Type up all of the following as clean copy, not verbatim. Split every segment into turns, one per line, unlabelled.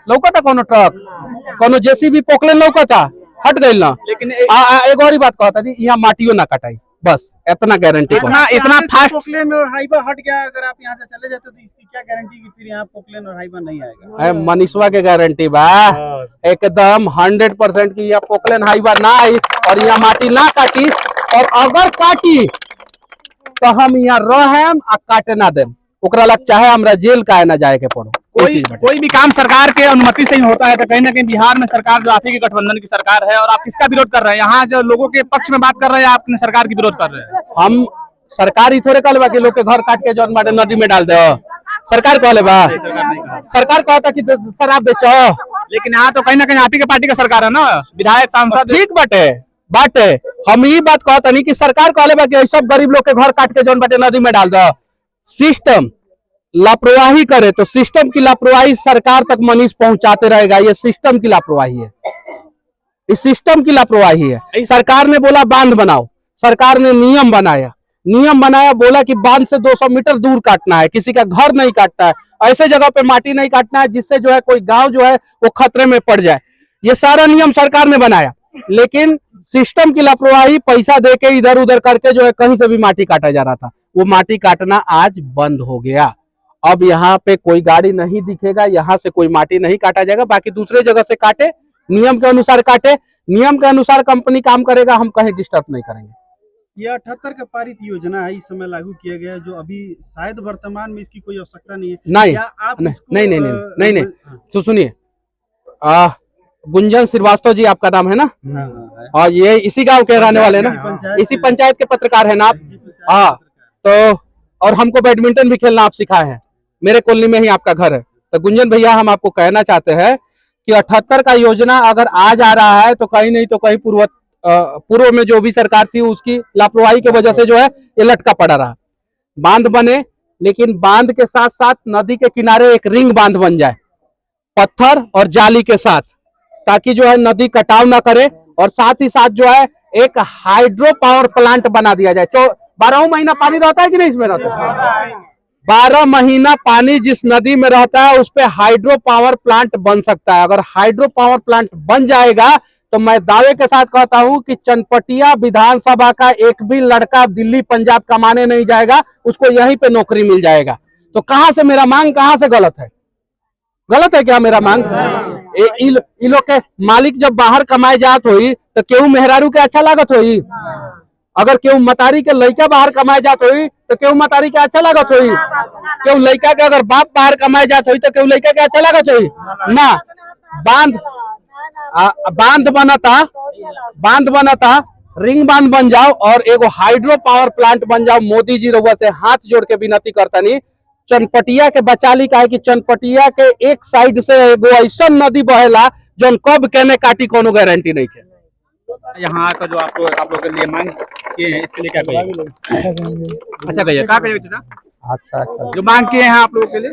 लौकता कोनो ट्रक कोनो जेसीबी पोकलेन लौकता हट गई ना। लेकिन एक और ही बात कहता जी यहाँ माटियो ना कटाई बस इतना गारंटी
इतना फास्ट पोकलेन और हाईवा हट गया। अगर आप यहाँ से चले जाते तो इसकी क्या गारंटी कि फिर यहाँ पोकलेन और हाईवा नहीं आएगा?
मनीषवा के गारंटी बा एकदम 100% की यहाँ पोकलेन हाईवा ना आई और यहाँ माटी ना काटी। और अगर काटी तो हम यहाँ रहेम आ काटे ना देम ओकरा लग चाहे हमरा जेल का ना जाए के पड़ो।
कोई भी काम सरकार के अनुमति से ही होता है तो कहीं ना कहीं बिहार में सरकार जो आप ही के गठबंधन की सरकार है और आप किसका विरोध कर रहे हैं? यहाँ जो लोगों के पक्ष में बात कर रहे हैं आपने सरकार की विरोध कर रहे हैं।
हम सरकार ही थोड़े कहले बा कि लोग के घर काट के जौन बाटे नदी में डाल दो। सरकार कहले बा सरकार कहता कि शराब बेचो।
लेकिन यहाँ तो कहीं ना कहीं आप ही के पार्टी का सरकार है ना, विधायक सांसद
ठीक बाटे हम ये बात कहता नहीं कि सरकार कहले बा कि सब गरीब लोग के घर काट के जौन बाटे नदी में डाल दो। सिस्टम लापरवाही करे तो सिस्टम की लापरवाही सरकार तक मनीष पहुंचाते रहेगा। ये सिस्टम की लापरवाही है, इस सिस्टम की लापरवाही है। सरकार ने बोला बांध बनाओ, सरकार ने नियम बनाया बोला कि बांध से 200 मीटर दूर काटना है, किसी का घर नहीं काटना है, ऐसे जगह पे माटी नहीं काटना है जिससे जो है कोई गांव जो है वो खतरे में पड़ जाए। ये सारा नियम सरकार ने बनाया लेकिन सिस्टम की लापरवाही पैसा देके इधर उधर करके जो है कहीं से भी माटी काटा जा रहा था। वो माटी काटना आज बंद हो गया। अब यहाँ पे कोई गाड़ी नहीं दिखेगा, यहाँ से कोई माटी नहीं काटा जाएगा। बाकी दूसरे जगह से काटे, नियम के अनुसार काटे, नियम के अनुसार कंपनी काम करेगा, हम कहीं डिस्टर्ब नहीं करेंगे।
यह 78 का पारित योजना है, इस समय लागू किया गया जो अभी शायद वर्तमान में इसकी कोई आवश्यकता नहीं है।
नहीं तो सुनिए गुंजन श्रीवास्तव जी आपका नाम है ना? और ये इसी गांव के रहने वाले ना, इसी पंचायत के पत्रकार है ना आप? हाँ तो और हमको बैडमिंटन भी खेलना आप सिखाए हैं, मेरे कॉलोनी में ही आपका घर है। तो गुंजन भैया हम आपको कहना चाहते हैं कि 78 का योजना अगर आज आ रहा है तो कहीं नहीं तो कहीं पूर्व में जो भी सरकार थी उसकी लापरवाही की वजह से जो है ये लटका पड़ा रहा। बांध बने लेकिन बांध के साथ साथ नदी के किनारे एक रिंग बांध बन जाए पत्थर और जाली के साथ, ताकि जो है नदी कटाव ना करे। और साथ ही साथ जो है एक हाइड्रो पावर प्लांट बना दिया जाए। 12 महीना पानी रहता है कि नहीं इसमें रहता है? 12 महीना पानी जिस नदी में रहता है उस पे हाइड्रो पावर प्लांट बन सकता है। अगर हाइड्रो पावर प्लांट बन जाएगा तो मैं दावे के साथ कहता हूं कि चनपटिया विधानसभा का एक भी लड़का दिल्ली पंजाब कमाने नहीं जाएगा, उसको यहीं पे नौकरी मिल जाएगा। तो कहां से मेरा मांग कहां से गलत है? गलत है क्या मेरा मांग? इ लोग के मालिक जब बाहर कमाए जात होई तो केहू मेहरारू के अच्छा लागत होई? अगर केहू मतारी के लड़का बाहर कमाए जात होई तो केहू मतारी के अच्छा लागत होई? केहू लड़का के अगर बाप बाहर कमाए जात होई तो केहू लड़का के अच्छा लागत होई ना? बांध बनता रिंग बांध बन जाओ और एगो हाइड्रो पावर प्लांट बन जाओ। मोदी जी रउआ से हाथ जोड़ के विनती करता नहीं, चनपटिया के बचाली का है कि चनपटिया के एक साइड से एगो ऐसा नदी बहेला जो कब कहने काटी कोनो गारंटी नहीं के।
यहाँ का जो आप लोग के लिए मांग किए हैं इसके लिए क्या कहिए? अच्छा कहिए, क्या कहिए चाचा?
अच्छा
जो मांग किए हैं आप लोगों के लिए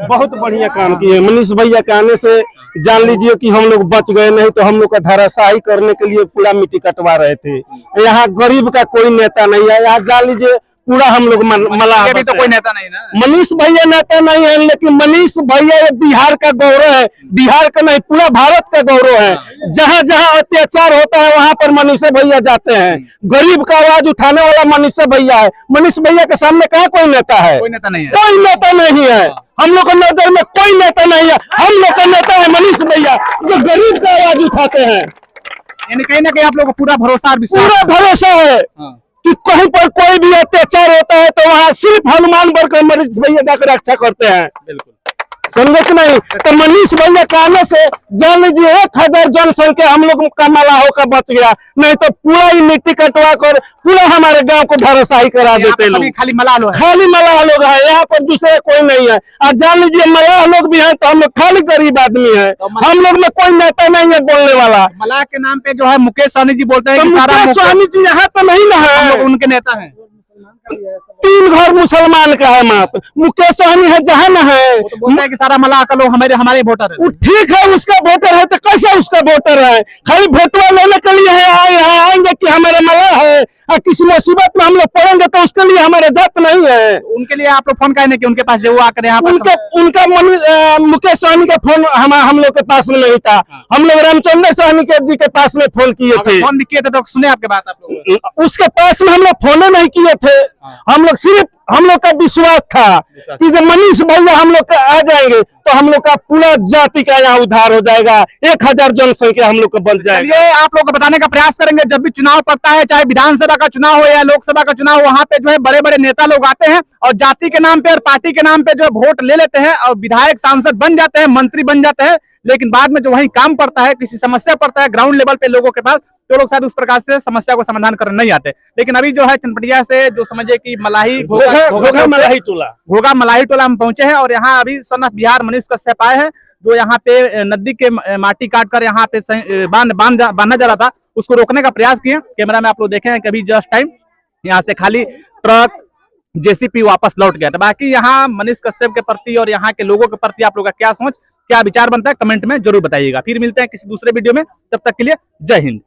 बहुत बढ़िया काम किए। मनीष भैया के आने से जान लीजिए कि हम लोग बच गए, नहीं तो हम लोग का धराशायी करने के लिए पूरा मिट्टी कटवा रहे थे। यहाँ गरीब का कोई नेता नहीं है, यहाँ जान लीजिए पूरा हम लोग मलाह
तो कोई नेता नहीं ना।
मनीष भैया नेता नहीं है लेकिन मनीष भैया ये बिहार का गौरव है, बिहार का नहीं पूरा भारत का गौरव है। जहाँ जहाँ अत्याचार होता है वहाँ पर मनीष भैया जाते हैं। गरीब का आवाज उठाने वाला मनीष भैया है। मनीष भैया के सामने कहाँ कोई नेता है?
कोई नेता नहीं है,
कोई नेता नहीं है। हम लोग के नजर में कोई नेता नहीं है, हम लोग का नेता है मनीष भैया जो गरीब का आवाज उठाते हैं।
यानी कहीं ना कहीं आप लोग को पूरा भरोसा
है कि कहीं पर कोई भी अत्याचार होता है तो वहाँ सिर्फ हनुमान बल कर मनीष भैया जाकर रक्षा करते हैं।
बिल्कुल
समझे कि नहीं? तो मनीष भैया के आने से जान लीजिए 1000 जनसंख्या हम लोग का मलाहों का बच गया, नहीं तो पूरा ही मिट्टी कटवा कर पूरा हमारे गांव को धराशायी करा देते लोग।
खाली मलाह
लोग है, यहाँ पर दूसरे कोई नहीं है। और जान लीजिए मलाह लोग भी हैं तो हम लोग खाली गरीब आदमी है, हम लोग में कोई नेता नहीं है बोलने वाला।
मलाह के नाम पे जो है मुकेश सहनी जी बोलते हैं कि
मुकेश सहनी जी यहाँ तो नहीं ना है,
उनके नेता है।
3 घर मुसलमान का है, मात्र मुकेश सहनी है जहाँ न है।
तो बोलता है कि सारा मलाह का लोग हमारे वोटर है।
ठीक है उसका वोटर है तो कैसे उसका वोटर है? खाली वोटवा लेने के लिए यहाँ आएंगे कि हमारे मलाह है, और किसी मुसीबत में हम लोग पड़ेंगे तो उसके लिए हमारे जात नहीं है।
उनके लिए आप लोग फोन कहने कि उनके पास जो वो आकर यहाँ
उनका मुकेश सहनी का फोन हम लोग के पास में नहीं था। हम लोग रामचंद्र सहनी जी के पास में फोन किए थे।
फोन भी किए थे तो सुने आपके बात आप लोग?
उसके पास में हम लोग फोन नहीं किए थे। हम लोग सिर्फ हम लोग का विश्वास था कि जब मनीष भैया हम लोग आ जाएंगे तो हम लोग का पूरा जाति का यहाँ उद्धार हो जाएगा, 1000 जनसंख्या हम लोग का बन जाएगा।
ये आप लोग को बताने का प्रयास करेंगे, जब भी चुनाव पड़ता है, चाहे विधानसभा का चुनाव हो या लोकसभा का चुनाव, वहाँ पे जो है बड़े बड़े नेता लोग आते हैं और जाति के नाम पे और पार्टी के नाम पे जो वोट ले लेते हैं और विधायक सांसद बन जाते हैं, मंत्री बन जाते हैं, लेकिन बाद में जो वही काम पड़ता है, किसी समस्या पड़ता है ग्राउंड लेवल पे लोगों के पास, तो लोग शायद उस प्रकार से समस्या को समाधान करने नहीं आते। लेकिन अभी जो है चनपटिया से जो समझिए कि मलाही
घोघा
मलाही टोला हम पहुंचे हैं और यहाँ अभी सन ऑफ बिहार मनीष कश्यप आए हैं, जो यहाँ पे नदी के माटी काट कर यहाँ पे बांधा जा रहा था, उसको रोकने का प्रयास किए। कैमरा में आप लोग देखे हैं कि अभी जस्ट टाइम यहाँ से खाली ट्रक जेसीपी वापस लौट गया था। बाकी यहाँ मनीष कश्यप के प्रति और यहाँ के लोगों के प्रति आप लोग का क्या सोच, क्या विचार बनता है, कमेंट में जरूर बताइएगा। फिर मिलते हैं किसी दूसरे वीडियो में, तब तक के लिए जय हिंद।